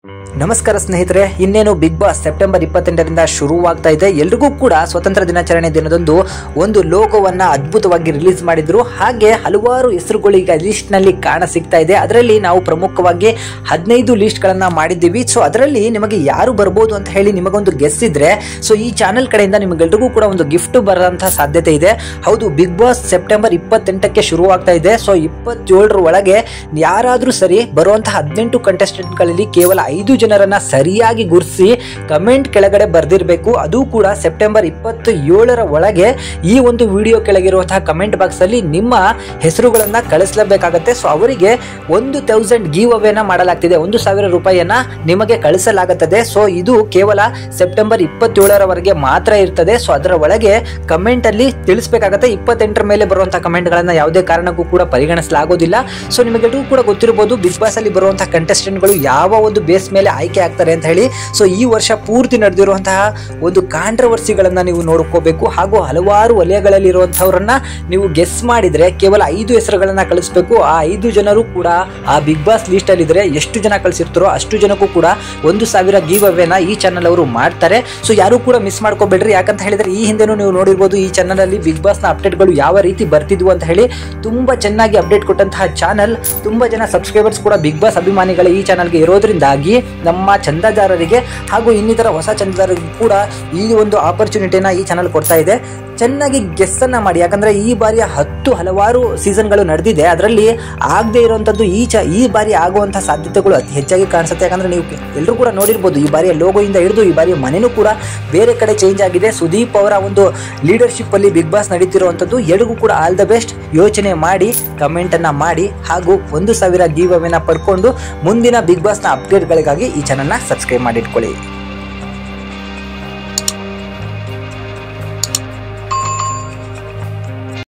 ನಮಸ್ಕಾರ ಸ್ನೇಹಿತರೆ, ಇನ್ನೇನು ಬಿಗ್ ಬಾಸ್ ಸೆಪ್ಟೆಂಬರ್ 28ರಿಂದ ಶುರುವಾಗ್ತಾ ಇದೆ. ಎಲ್ರಿಗೂ ಕೂಡ ಸ್ವತಂತ್ರ ದಿನಾಚರಣೆ ದಿನದಂದು ಒಂದು ಲೋಗೋವನ್ನ ಅದ್ಭುತವಾಗಿ ರಿಲೀಸ್ ಮಾಡಿದ್ರು. ಹಾಗೆ ಹಲವಾರು ಹೆಸರುಗಳು ಈಗ ಲಿಸ್ಟ್ ನಲ್ಲಿ ಕಾಣ ಸಿಗ್ತಾ ಇದೆ. ಅದರಲ್ಲಿ ನಾವು ಪ್ರಮುಖವಾಗಿ 15 ಲಿಸ್ಟ್ ಗಳನ್ನ ಮಾಡಿದ್ದೀವಿ. ಸೊ ಅದರಲ್ಲಿ ನಿಮಗೆ ಯಾರು ಬರ್ಬೋದು ಅಂತ ಹೇಳಿ ನಿಮಗೊಂದು ಗೆಸ್ ಇದ್ರೆ, ಸೊ ಈ ಚಾನೆಲ್ ಕಡೆಯಿಂದ ನಿಮಗೆಲ್ರಿಗೂ ಕೂಡ ಒಂದು ಗಿಫ್ಟ್ ಬರುವಂತಹ ಸಾಧ್ಯತೆ ಇದೆ. ಹೌದು, ಬಿಗ್ ಬಾಸ್ ಸೆಪ್ಟೆಂಬರ್ 28ಕ್ಕೆ ಶುರುವಾಗ್ತಾ ಇದೆ. ಸೊ 27ರ ಒಳಗೆ ಯಾರಾದ್ರೂ ಸರಿ ಬರುವಂತಹ 18 ಕಂಟೆಸ್ಟೆಂಟ್ ಗಳಲ್ಲಿ ಕೇವಲ 5 ಜನರನ್ನ ಸರಿಯಾಗಿ ಗುರುತಿಸಿ ಕಮೆಂಟ್ ಕೆಳಗಡೆ ಬರ್ದಿರಬೇಕು. ಅದು ಕೂಡ ಸೆಪ್ಟೆಂಬರ್ 27ರ ಒಳಗೆ ಈ ಒಂದು ವಿಡಿಯೋ ಕೆಳಗಿರುವಂತಹ ಕಮೆಂಟ್ ಬಾಕ್ಸ್ ಅಲ್ಲಿ ನಿಮ್ಮ ಹೆಸರುಗಳನ್ನ ಕಳಿಸಲೇಬೇಕಾಗತ್ತೆ. ಸೊ ಅವರಿಗೆ 1000 ಗಿವ್ ಅವೇನ ಮಾಡಲಾಗ್ತಿದೆ. 1000 ರೂಪಾಯಿಯನ್ನ ನಿಮಗೆ ಕಳಿಸಲಾಗುತ್ತದೆ. ಸೊ ಇದು ಕೇವಲ ಸೆಪ್ಟೆಂಬರ್ 27ರವರೆಗೆ ಮಾತ್ರ ಇರ್ತದೆ. ಸೊ ಅದರ ಒಳಗೆ ಕಮೆಂಟ್ ಅಲ್ಲಿ ತಿಳಿಸಬೇಕಾಗತ್ತೆ. 28ರ ಮೇಲೆ ಬರುವಂತಹ ಕಮೆಂಟ್ ಗಳನ್ನ ಯಾವುದೇ ಕಾರಣಕ್ಕೂ ಕೂಡ ಪರಿಗಣಿಸಲಾಗೋದಿಲ್ಲ. ಸೊ ನಿಮಗೆಲ್ಲರಿಗೂ ಕೂಡ ಗೊತ್ತಿರಬಹುದು ಬಿಗ್ ಬಾಸ್ ಅಲ್ಲಿ ಬರುವಂತಹ ಕಂಟೆಸ್ಟೆಂಟ್ ಗಳು ಯಾವ ಒಂದು ಬೇಸ್ ಮೇಲೆ ಆಯ್ಕೆ ಆಗ್ತಾರೆ ಅಂತ ಹೇಳಿ. ಸೊ ಈ ವರ್ಷ ಪೂರ್ತಿ ನಡೆದಿರುವಂತಹ ಒಂದು ಕಾಂಟ್ರವರ್ಸಿಗಳನ್ನ ನೀವು ನೋಡ್ಕೋಬೇಕು. ಹಾಗೂ ಹಲವಾರು ವಲಯಗಳಲ್ಲಿ ಇರುವಂತಹವರನ್ನ ನೀವು ಗೆಸ್ ಮಾಡಿದ್ರೆ ಕೇವಲ 5 ಹೆಸರುಗಳನ್ನ ಕಳಿಸಬೇಕು. ಆ 5 ಜನರು ಕೂಡ ಆ ಬಿಗ್ ಬಾಸ್ ಲಿಸ್ಟ್ ಅಲ್ಲಿ ಇದ್ರೆ ಎಷ್ಟು ಜನ ಕಳಿಸಿರ್ತಾರೋ ಅಷ್ಟು ಜನಕ್ಕೂ ಕೂಡ 1000 ಗಿವ್ ಅವೇನ ಈ ಚಾನಲ್ ಅವರು ಮಾಡ್ತಾರೆ. ಸೊ ಯಾರು ಕೂಡ ಮಿಸ್ ಮಾಡ್ಕೋಬೇಡ್ರಿ. ಯಾಕಂತ ಹೇಳಿದ್ರೆ ಈ ಹಿಂದೆನೂ ನೀವು ನೋಡಿರ್ಬೋದು ಈ ಚಾನಲ್ ಅಲ್ಲಿ ಬಿಗ್ ಬಾಸ್ ನ ಅಪ್ಡೇಟ್ಗಳು ಯಾವ ರೀತಿ ಬರ್ತಿದ್ವು ಅಂತ ಹೇಳಿ. ತುಂಬಾ ಚೆನ್ನಾಗಿ ಅಪ್ಡೇಟ್ ಕೊಟ್ಟಂತಹ ಚಾನಲ್. ತುಂಬಾ ಜನ ಸಬ್ಸ್ಕ್ರೈಬರ್ಸ್ ಕೂಡ ಬಿಗ್ ಬಾಸ್ ಅಭಿಮಾನಿಗಳು ಈ ಚಾನಲ್ಗೆ ಇರೋದ್ರಿಂದಾಗಿ ನಮ್ಮ ಚಂದಾದಾರರಿಗೆ ಹಾಗೂ ಇನ್ನಿತರ ಹೊಸ ಚಂದಾದಾರರಿಗೂ ಕೂಡ ಈ ಒಂದು ಆಪರ್ಚುನಿಟಿನ ಈ ಚಾನಲ್ ಕೊಡ್ತಾ ಇದೆ. ಚೆನ್ನಾಗಿ ಗೆಸ್ ಅನ್ನ ಮಾಡಿ. ಯಾಕಂದ್ರೆ ಈ ಬಾರಿಯ ಹಲವಾರು ಸೀಸನ್ಗಳು ನಡೆದಿದೆ. ಅದರಲ್ಲಿ ಆಗದೆ ಇರುವಂತದ್ದು ಈ ಬಾರಿ ಆಗುವಂತಹ ಸಾಧ್ಯತೆಗಳು ಅತಿ ಹೆಚ್ಚಾಗಿ ಕಾಣಿಸುತ್ತೆ. ಯಾಕಂದ್ರೆ ನೀವು ಎಲ್ಲರೂ ಕೂಡ ನೋಡಿರ್ಬೋದು ಈ ಬಾರಿಯ ಲೋಗೋ ಇಂದ ಹಿಡಿದು ಈ ಬಾರಿಯ ಮನೆನೂ ಕೂಡ ಬೇರೆ ಕಡೆ ಚೇಂಜ್ ಆಗಿದೆ. ಸುದೀಪ್ ಅವರ ಒಂದು ಲೀಡರ್ಶಿಪ್ ಅಲ್ಲಿ ಬಿಗ್ ಬಾಸ್ ನಡೀತಿರುವಂತದ್ದು. ಎಲ್ರಿಗೂ ಕೂಡ ಆಲ್ ದ ಬೆಸ್ಟ್. ಯೋಚನೆ ಮಾಡಿ ಕಮೆಂಟ್ ಅನ್ನ ಮಾಡಿ ಹಾಗೂ 1000 ಗಿವ್ ಅವೇನ ಪಡ್ಕೊಂಡು ಮುಂದಿನ ಬಿಗ್ ಬಾಸ್ ನ ಅಪ್ಡೇಟ್ ಗಳಿಗಾಗಿ ಈ ಚಾನಲ್ ನ ಸಬ್ಸ್ಕ್ರೈಬ್ ಮಾಡಿ ಇಟ್ಕೊಳ್ಳಿ.